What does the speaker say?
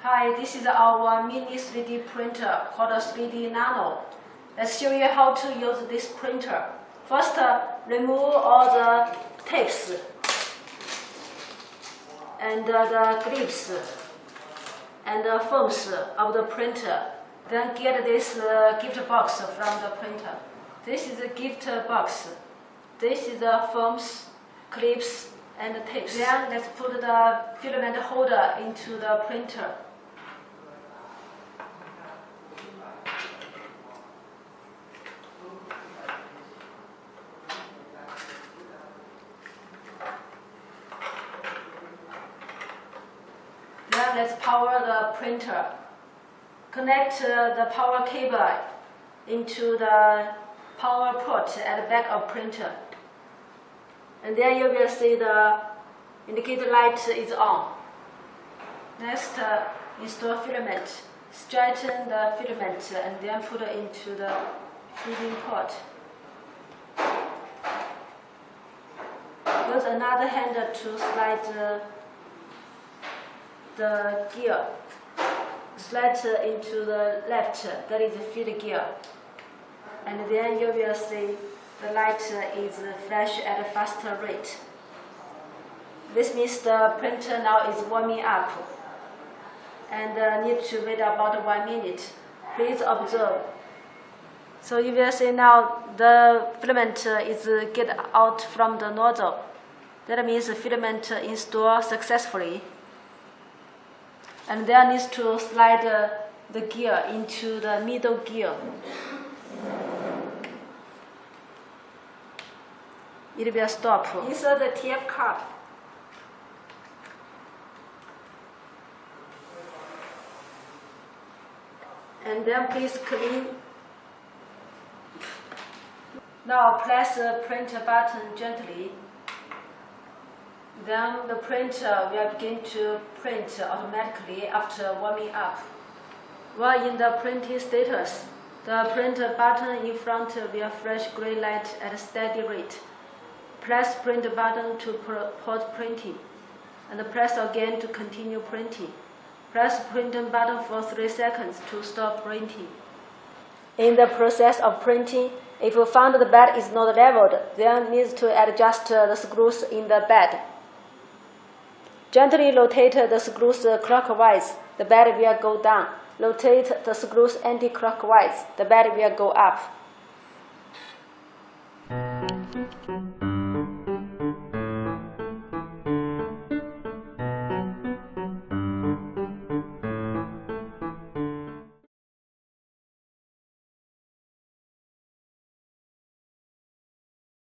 Hi, this is our mini 3D printer called 3D Nano. Let's show you how to use this printer. First, remove all the tapes and the grips and the foams of the printer. Then get this gift box from the printer. This is the gift box. This is the foams, clips, and the tapes. Then let's put the filament holder into the printer. Then let's power the printer. Connect the power cable into the power port at the back of printer. And then you will see the indicator light is on. Next, install filament. Straighten the filament and then put it into the feeding port. Use another hand to slide the gear. Slide into the left, that is the feed gear. And then you will see the light is flash at a faster rate. This means the printer now is warming up and need to wait about 1 minute. Please observe. So you will see now the filament is get out from the nozzle. That means the filament installed successfully. And then needs to slide the gear into the middle gear. It will stop. Insert the TF card. And then please clean. Now press the printer button gently. Then the printer will begin to print automatically after warming up. While in the printing status, the printer button in front will flash green light at a steady rate. Press print button to pause printing, and press again to continue printing. Press print button for 3 seconds to stop printing. In the process of printing, if you found the bed is not leveled, then needs to adjust the screws in the bed. Gently rotate the screws clockwise, the bed will go down. Rotate the screws anti-clockwise, the bed will go up.